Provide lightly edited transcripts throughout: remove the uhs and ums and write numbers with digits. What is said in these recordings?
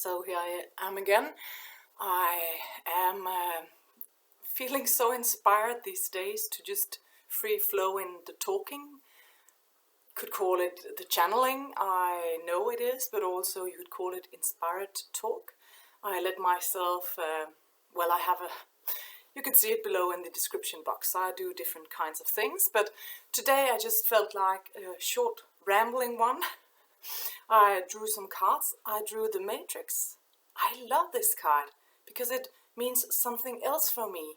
So here I am again. I am feeling so inspired these days to just free flow in the talking. Could call it the channeling, I know it is, but also you could call it inspired talk. I let myself, I have a, you can see it below in the description box. I do different kinds of things, but today I just felt like a short rambling one. I drew some cards. I drew the Matrix. I love this card because it means something else for me.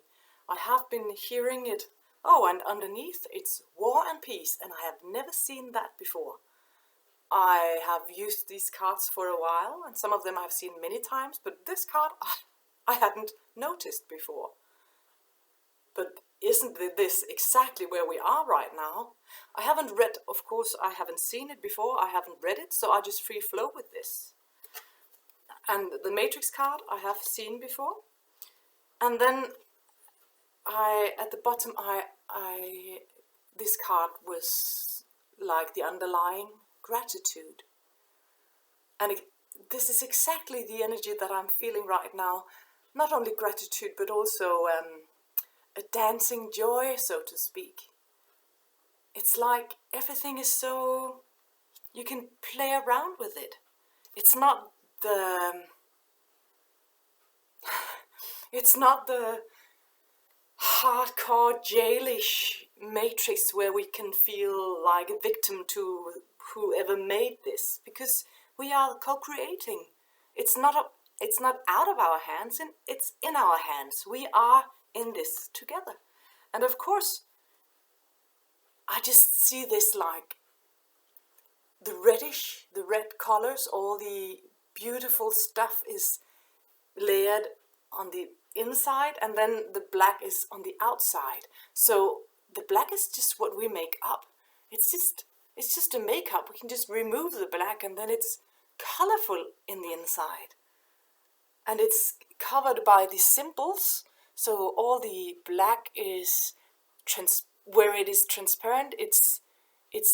I have been hearing it. Oh, and underneath it's War and Peace, and I have never seen that before. I have used these cards for a while, and some of them I've seen many times, but this card I hadn't noticed before. But isn't this exactly where we are right now? I haven't read, of course, I haven't seen it before, I haven't read it, so I just free flow with this. And the Matrix card I have seen before. And then at the bottom, this card was like the underlying gratitude. And this is exactly the energy that I'm feeling right now. Not only gratitude, but also a dancing joy, so to speak. It's like everything is so, you can play around with it. It's not the hardcore jailish matrix where we can feel like a victim to whoever made this, because we are co-creating. It's not out of our hands, and it's in our hands. We are in this together. And of course, I just see this like the red colors, all the beautiful stuff is layered on the inside, and then the black is on the outside. So the black is just what we make up. It's just a makeup. We can just remove the black, and then it's colorful in the inside. And it's covered by the symbols. So all the black is where it is transparent. It's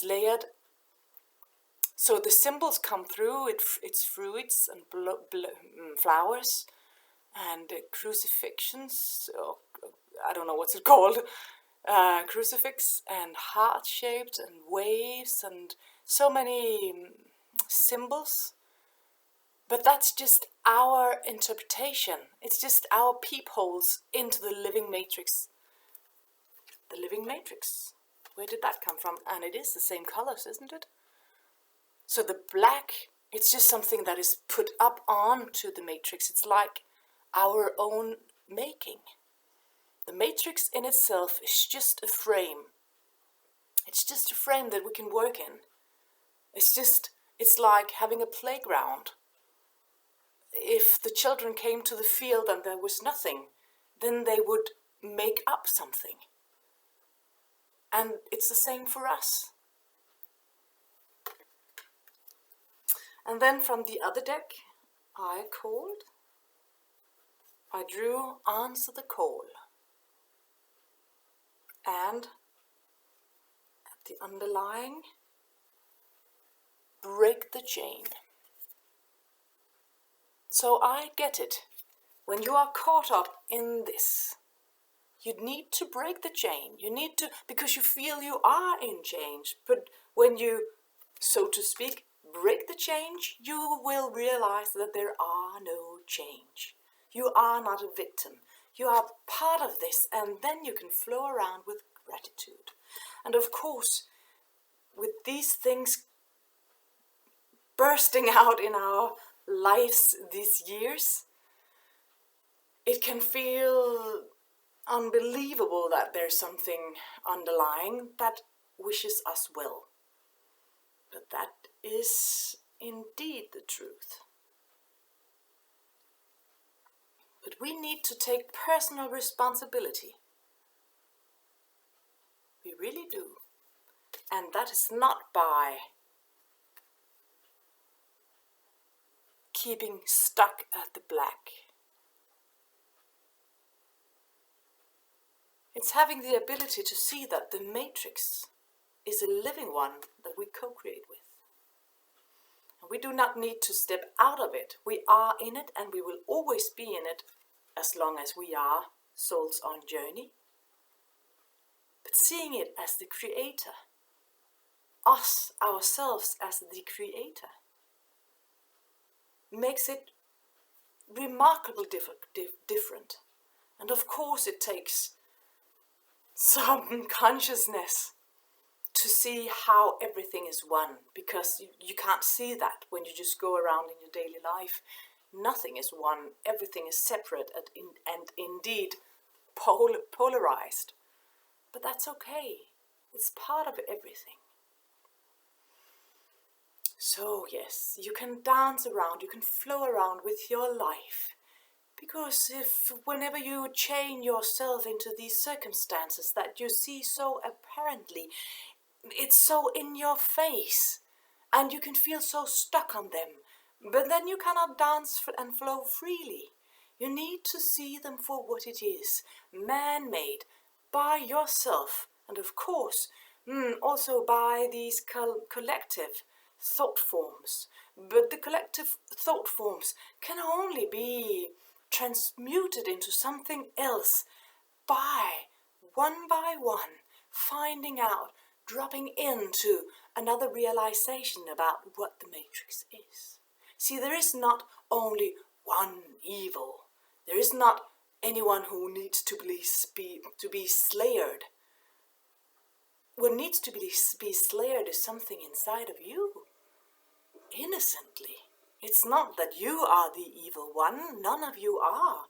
layered. So the symbols come through. It's fruits and flowers. And crucifixions, or I don't know what's it called, crucifix and heart-shaped and waves and so many symbols. But that's just our interpretation. It's just our peepholes into the living matrix. The living matrix. Where did that come from? And it is the same colors, isn't it? So the black, it's just something that is put up onto the matrix. It's like our own making. The matrix in itself is just a frame. It's just a frame that we can work in. It's like having a playground. If the children came to the field and there was nothing, then they would make up something. And it's the same for us. And then from the other deck, I drew Answer the Call. And at the underlying, Break the Chain. So I get it. When you are caught up in this, you need to break the chain. You need to, because you feel you are in change. But when you, so to speak, break the change, you will realize that there are no change. You are not a victim. You are part of this, and then you can flow around with gratitude. And of course, with these things bursting out in our lives these years, it can feel unbelievable that there's something underlying that wishes us well. But that is indeed the truth. But we need to take personal responsibility. We really do. And that is not by keeping stuck at the black. It's having the ability to see that the matrix is a living one that we co-create with. We do not need to step out of it. We are in it, and we will always be in it as long as we are souls on journey. But seeing it as the creator, us, ourselves as the creator, makes it remarkably different. And of course it takes some consciousness to see how everything is one, because you can't see that when you just go around in your daily life. Nothing is one, everything is separate and indeed polarized. But that's okay, it's part of everything. So yes, you can dance around, you can flow around with your life. Because whenever you chain yourself into these circumstances that you see so apparently, it's so in your face, and you can feel so stuck on them, but then you cannot dance and flow freely. You need to see them for what it is, man-made, by yourself, and of course, also by these collective thought forms. But the collective thought forms can only be transmuted into something else by one, finding out, dropping into another realization about what the matrix is. See, there is not only one evil. There is not anyone who needs to be slayed. What needs to be slayed is something inside of you, innocently. It's not that you are the evil one, none of you are.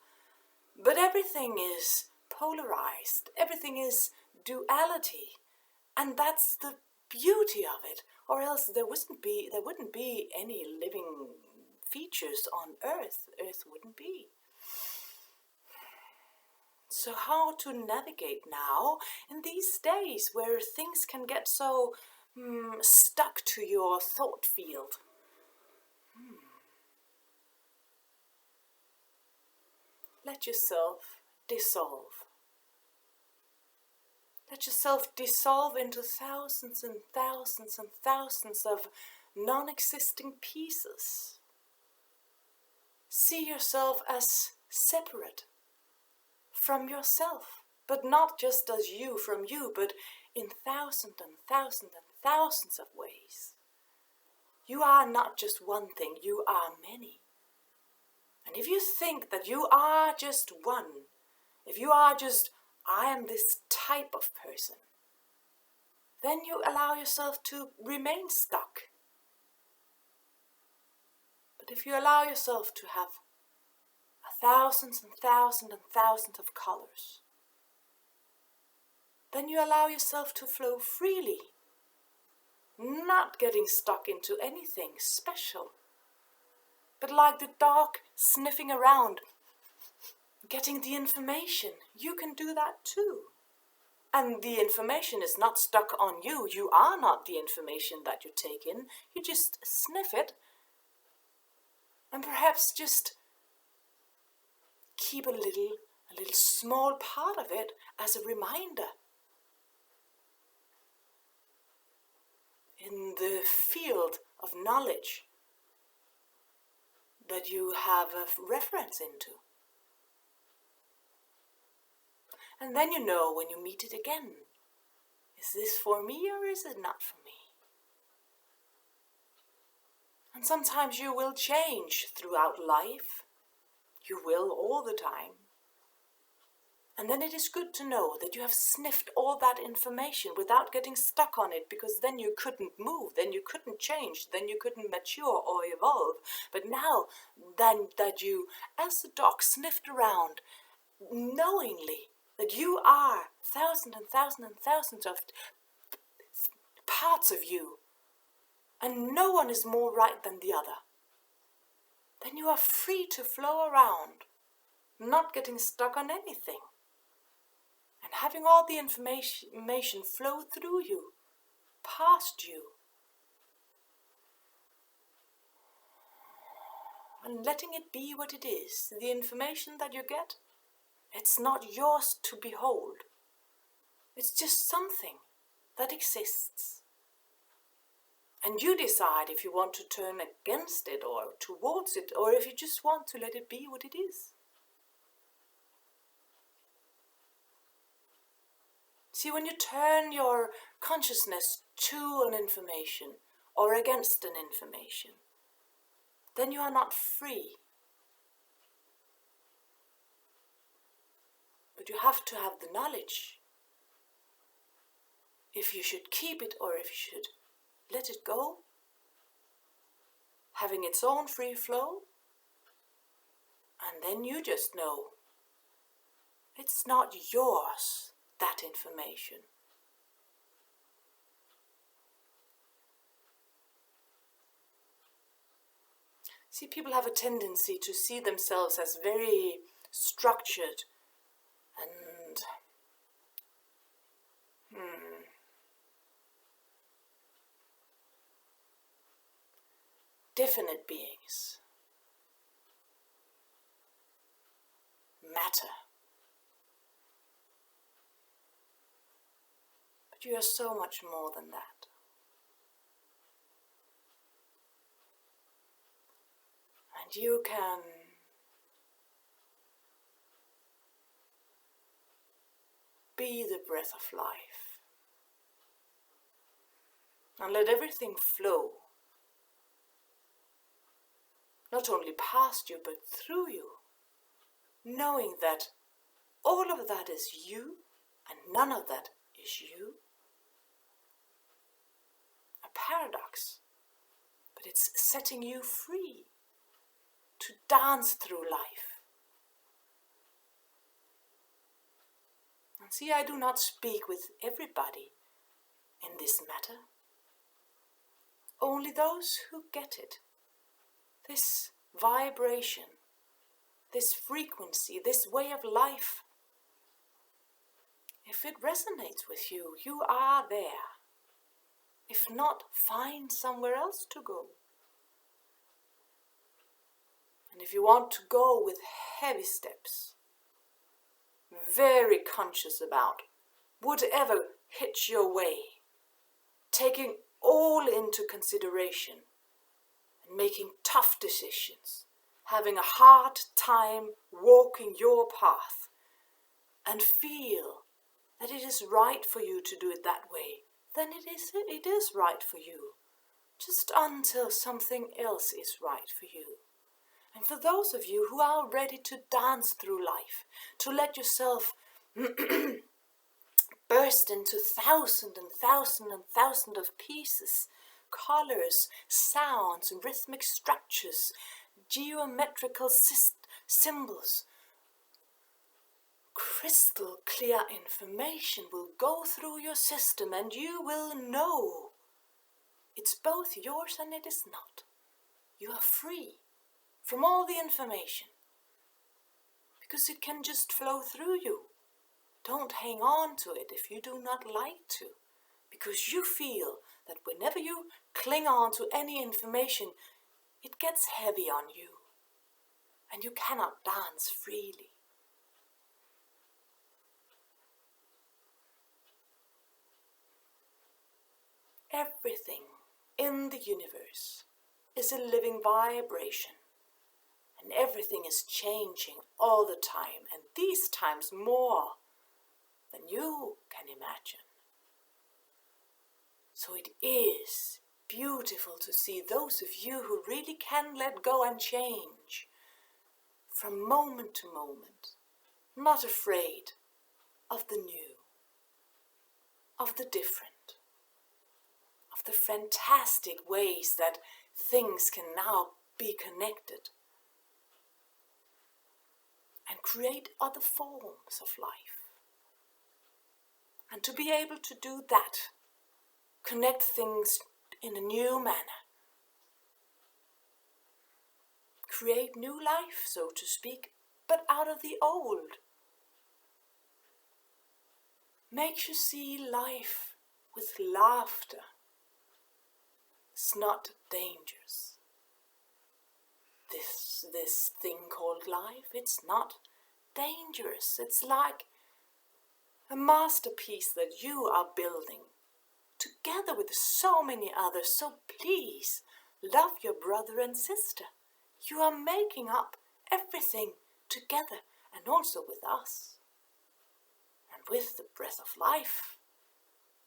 But everything is polarized, everything is duality. And that's the beauty of it, or else there wouldn't be any living features on Earth. Earth wouldn't be. So how to navigate now in these days where things can get so stuck to your thought field? Let yourself dissolve. Let yourself dissolve into thousands and thousands and thousands of non-existing pieces. See yourself as separate from yourself, but not just as you from you, but in thousands and thousands and thousands of ways. You are not just one thing, you are many. And if you think that you are just one, if you are just, I am this type of person, then you allow yourself to remain stuck. But if you allow yourself to have thousands and thousands and thousands of colors, then you allow yourself to flow freely, not getting stuck into anything special, but like the dog sniffing around, getting the information. You can do that too. And the information is not stuck on you. You are not the information that you take in. You just sniff it and perhaps just keep a little small part of it as a reminder. In the field of knowledge that you have a reference into. And then you know when you meet it again, is this for me or is it not for me? And sometimes you will change throughout life. You will all the time. And then it is good to know that you have sniffed all that information without getting stuck on it, because then you couldn't move, then you couldn't change, then you couldn't mature or evolve. But now then that you, as the dog, sniffed around, knowingly that you are thousands and thousands and thousands of parts of you, and no one is more right than the other, then you are free to flow around, not getting stuck on anything. And having all the information flow through you, past you. And letting it be what it is. The information that you get, it's not yours to behold. It's just something that exists. And you decide if you want to turn against it or towards it, or if you just want to let it be what it is. See, when you turn your consciousness to an information or against an information, then you are not free. But you have to have the knowledge if you should keep it or if you should let it go, having its own free flow, and then you just know it's not yours, that information. See, people have a tendency to see themselves as very structured and definite beings. Matter. But you are so much more than that. And you can be the breath of life. And let everything flow. Not only past you, but through you. Knowing that all of that is you, and none of that is you. A paradox, but it's setting you free to dance through life. And see, I do not speak with everybody in this matter. Only those who get it. This vibration, this frequency, this way of life. If it resonates with you, you are there. If not, find somewhere else to go. And if you want to go with heavy steps, very conscious about whatever hits your way, taking all into consideration and making tough decisions, having a hard time walking your path, and feel that it is right for you to do it that way, then it is right for you, just until something else is right for you. And for those of you who are ready to dance through life, to let yourself burst into thousands and thousands and thousands of pieces, colors, sounds, rhythmic structures, geometrical symbols, crystal clear information will go through your system, and you will know it's both yours and it is not. You are free from all the information, because it can just flow through you. Don't hang on to it if you do not like to, because you feel that whenever you cling on to any information, it gets heavy on you, and you cannot dance freely. Everything in the universe is a living vibration. And everything is changing all the time, and these times more than you can imagine. So it is beautiful to see those of you who really can let go and change from moment to moment, not afraid of the new, of the different, of the fantastic ways that things can now be connected and create other forms of life. And to be able to do that, connect things in a new manner, create new life, so to speak, but out of the old, makes you see life with laughter. It's not dangerous. This thing called life, it's not dangerous. It's like a masterpiece that you are building together with so many others. So please, love your brother and sister. You are making up everything together, and also with us. And with the breath of life,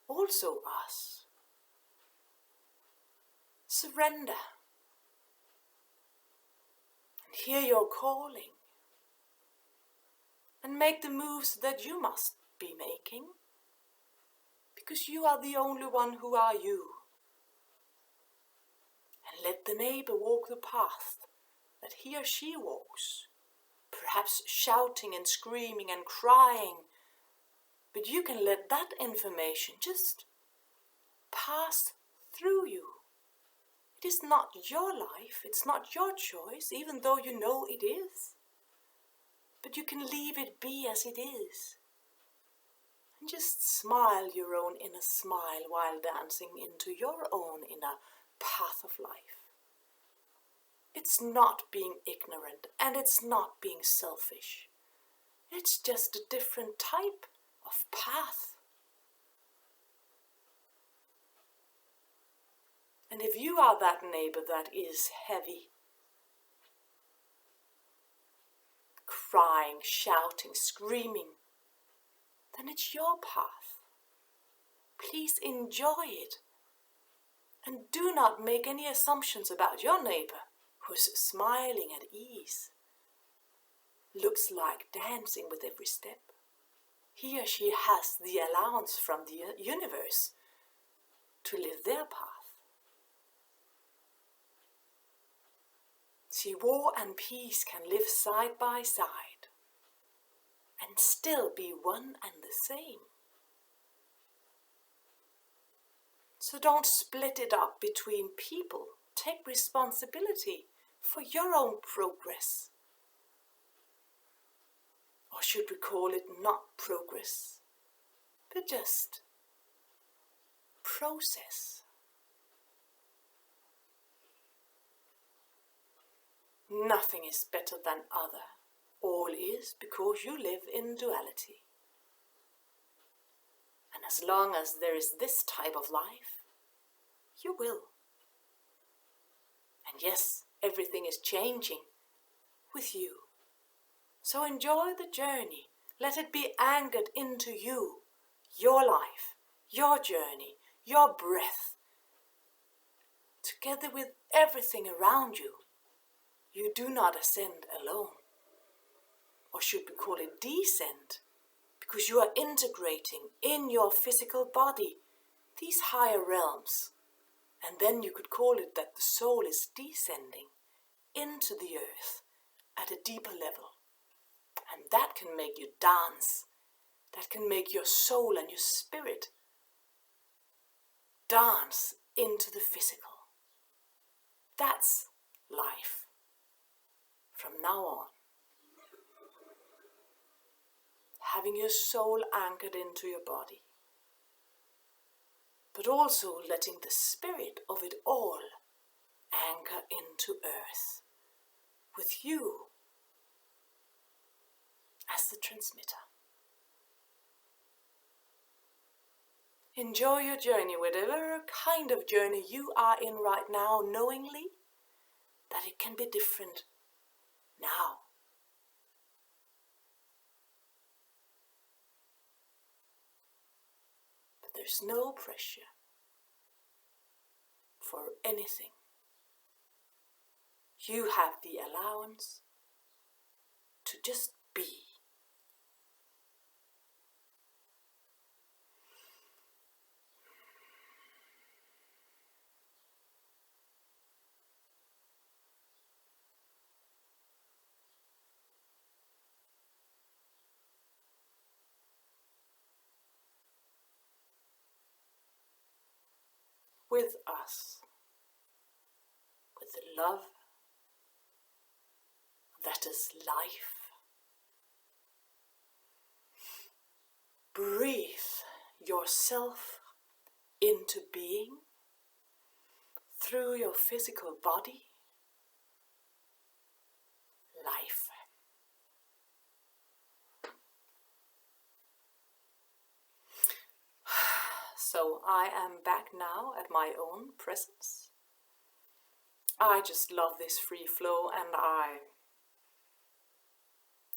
also us. Surrender. And hear your calling. And make the moves that you must be making. Because you are the only one who are you. And let the neighbor walk the path that he or she walks. Perhaps shouting and screaming and crying. But you can let that information just pass through you. It is not your life, it's not your choice, even though you know it is. But you can leave it be as it is. And just smile your own inner smile while dancing into your own inner path of life. It's not being ignorant and it's not being selfish. It's just a different type of path. And if you are that neighbor that is heavy, crying, shouting, screaming, then it's your path. Please enjoy it. And do not make any assumptions about your neighbor who's smiling at ease. Looks like dancing with every step. He or she has the allowance from the universe to live their path. See, war and peace can live side by side and still be one and the same. So don't split it up between people. Take responsibility for your own progress. Or should we call it not progress, but just process. Nothing is better than other. All is because you live in duality. And as long as there is this type of life, you will. And yes, everything is changing with you. So enjoy the journey. Let it be anchored into you, your life, your journey, your breath. Together with everything around you, you do not ascend alone. Or should we call it descend? Because you are integrating in your physical body these higher realms. And then you could call it that the soul is descending into the earth at a deeper level. And that can make you dance. That can make your soul and your spirit dance into the physical. That's life from now on. Having your soul anchored into your body, but also letting the spirit of it all anchor into earth, with you as the transmitter. Enjoy your journey, whatever kind of journey you are in right now, knowingly that it can be different now. But there's no pressure for anything. You have the allowance to just be. With us, with the love that is life. Breathe yourself into being through your physical body. Life. So I am back now at my own presence. I just love this free flow, and I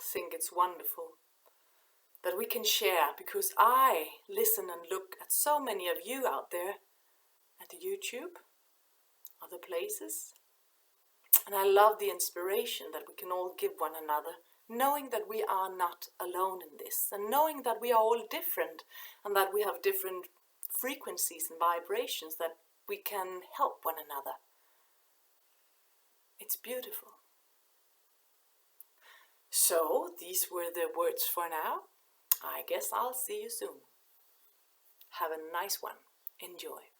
think it's wonderful that we can share, because I listen and look at so many of you out there at the YouTube, other places, and I love the inspiration that we can all give one another, knowing that we are not alone in this, and knowing that we are all different, and that we have different frequencies and vibrations, that we can help one another. It's beautiful. So these were the words for now. I guess I'll see you soon. Have a nice one. Enjoy.